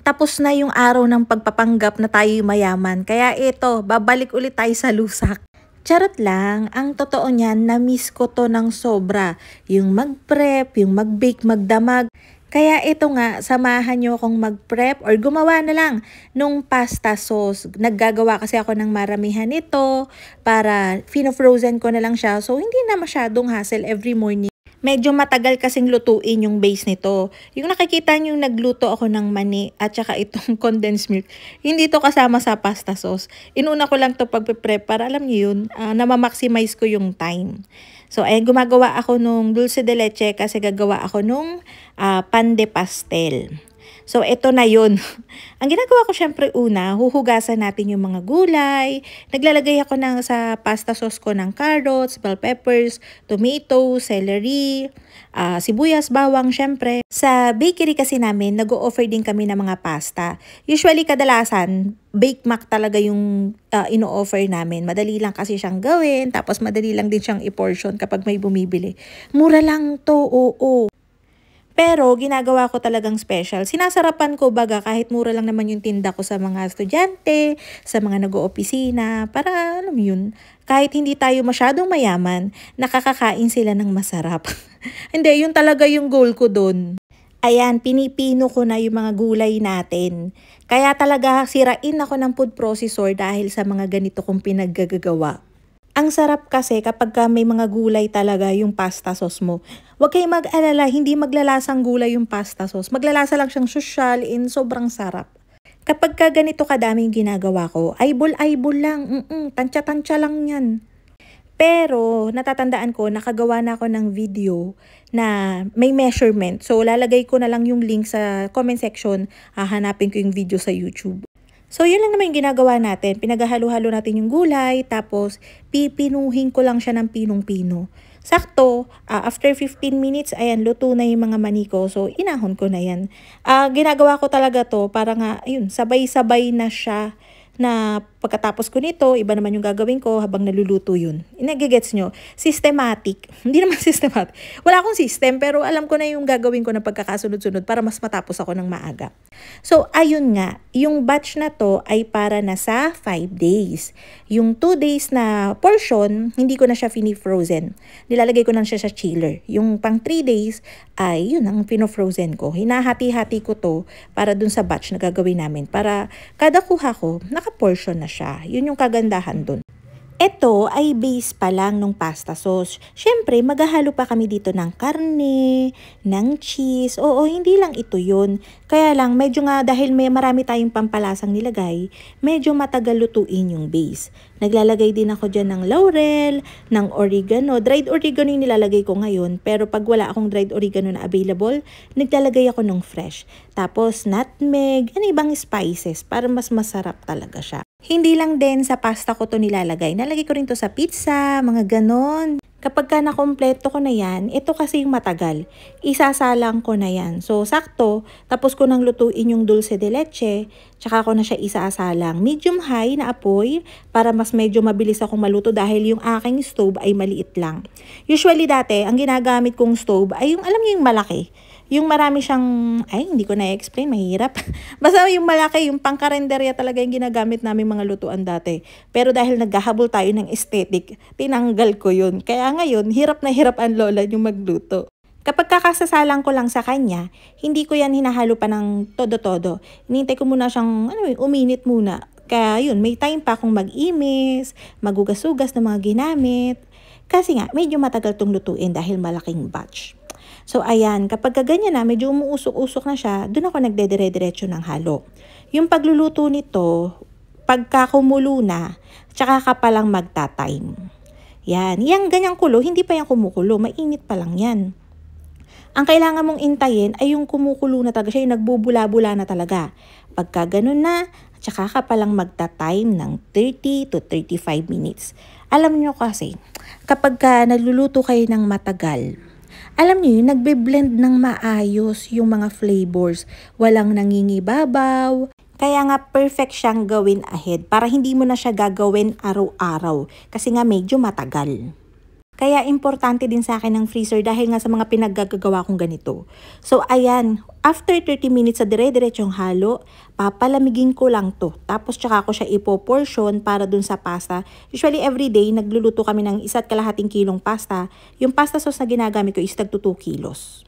Tapos na yung araw ng pagpapanggap na tayo'y mayaman. Kaya ito, babalik ulit tayo sa lusak. Charot lang, ang totoo niyan, na-miss ko to ng sobra. Yung mag-prep, yung mag-bake, magdamag. Kaya ito nga, samahan nyo akong mag-prep or gumawa na lang nung pasta sauce. Naggagawa kasi ako ng maramihan nito para fino-frozen ko na lang siya. So, hindi na masyadong hassle every morning. Medyo matagal kasing lutuin yung base nito. Yung nakikita nyo yung nagluto ako ng mani at saka itong condensed milk, hindi to kasama sa pasta sauce. Inuna ko lang to pagpe-prep para alam nyo yun, na-maximize ko yung time. So, gumagawa ako nung dulce de leche kasi gagawa ako nung pan de pastel. So, ito na yun. Ang ginagawa ko syempre una, huhugasan natin yung mga gulay. Naglalagay ako sa pasta sauce ko ng carrots, bell peppers, tomato, celery, sibuyas, bawang syempre. Sa bakery kasi namin, nag-o-offer din kami ng mga pasta. Usually, kadalasan, Bake Mac talaga yung ino-offer namin. Madali lang kasi siyang gawin, tapos madali lang din siyang i-portion kapag may bumibili. Mura lang to, oo. Pero ginagawa ko talagang special. Sinasarapan ko baga kahit mura lang naman yung tinda ko sa mga estudyante, sa mga nag-oopisina, para alam yun, kahit hindi tayo masyadong mayaman, nakakakain sila ng masarap. Hindi, yun talaga yung goal ko doon. Ayan, pinipino ko na yung mga gulay natin. Kaya talaga sirain ako ng food processor dahil sa mga ganito kong pinaggagawa. Ang sarap kasi kapag may mga gulay talaga yung pasta sauce mo. Huwag kayong mag-alala, hindi maglalasang gulay yung pasta sauce. Maglalasa lang siyang sosyal and sobrang sarap. Kapag ganito kadaming ginagawa ko, eyeball lang, tansya-tansya lang yan. Pero natatandaan ko, nakagawa na ako ng video na may measurement. So lalagay ko na lang yung link sa comment section, hahanapin ko yung video sa YouTube. So, yun lang naman yung ginagawa natin. Pinaghalo-halo natin yung gulay, tapos pipinuhin ko lang siya ng pinong-pino. Sakto, after 15 minutes, ayan, luto na yung mga mani ko. So, inahon ko na yan. Ginagawa ko talaga to para nga, ayun, sabay-sabay na siya na pagkatapos ko nito, iba naman yung gagawin ko habang naluluto yun. Nagigets nyo? Systematic. Hindi naman systematic. Wala akong system, pero alam ko na yung gagawin ko na pagkakasunod-sunod para mas matapos ako ng maaga. So, ayun nga. Yung batch na to ay para na sa 5 days. Yung 2 days na portion, hindi ko na siya fini-frozen. Nilalagay ko na siya sa chiller. Yung pang 3 days, ay yun ang fino-frozen ko. Hinahati-hati ko to para dun sa batch na gagawin namin. Para kada kuha ko, naka-portion na siya. Yun yung kagandahan dun. Ito ay base pa lang ng pasta sauce. Siyempre, maghahalo pa kami dito ng karne, ng cheese. Oo, hindi lang ito yun. Kaya lang, medyo nga dahil may marami tayong pampalasang nilagay, medyo matagal lutuin yung base. Naglalagay din ako dyan ng laurel, ng oregano. Dried oregano yung nilalagay ko ngayon. Pero pag wala akong dried oregano na available, naglalagay ako ng fresh. Tapos nutmeg, ibang spices para mas masarap talaga siya. Hindi lang din sa pasta ko to nilalagay. Nalagay ko rin to sa pizza, mga ganon. Kapag ka nakompleto ko na yan, ito kasi yung matagal. Isasalang ko na yan. So, sakto, tapos ko nang lutuin yung dulce de leche, tsaka ko na siya isasalang. Medium high na apoy para mas medyo mabilis akong maluto dahil yung aking stove ay maliit lang. Usually dati, ang ginagamit kong stove ay yung, alam niyo yung malaki. Yung marami siyang, hindi ko na-explain, mahirap. Basta yung malaki, yung pangkarenderya talaga yung ginagamit namin mga lutuan dati. Pero dahil naghahabol tayo ng aesthetic, tinanggal ko yun. Kaya ngayon, hirap na hirap ang lola yung magluto. Kapag kakasasalang ko lang sa kanya, hindi ko yan hinahalo pa ng todo-todo. Hinintay ko muna siyang, uminit muna. Kaya yun, may time pa akong mag-imis, magugas-ugas ng mga ginamit. Kasi nga, medyo matagal tong lutuin dahil malaking batch. So, ayan, kapag ganyan na, medyo umuusok-usok na siya, dun ako nagdedire-diretso ng halo. Yung pagluluto nito, pagka kumulo na, tsaka ka palang magta-time. Yan, yung ganyang kulo, hindi pa yan kumukulo, mainit pa lang yan. Ang kailangan mong intayin ay yung kumukulo na talaga siya, yung nagbubula-bula na talaga. Pagka ganun na, tsaka ka palang magta-time ng 30 to 35 minutes. Alam nyo kasi, kapag nagluluto kayo ng matagal, alam niyo yun, nagbe-blend ng maayos yung mga flavors. Walang nangingibabaw. Kaya nga perfect siyang gawin ahead para hindi mo na siya gagawin araw-araw. Kasi nga medyo matagal. Kaya importante din sa akin ng freezer dahil nga sa mga pinaggagawa kong ganito. So ayan, after 30 minutes sa dire-diretsong halo, papalamigin ko lang to. Tapos tsaka ko siya ipo-portion para dun sa pasta. Usually everyday, nagluluto kami ng 1.5 kilong pasta. Yung pasta sauce na ginagamit ko is tag 2 kilos.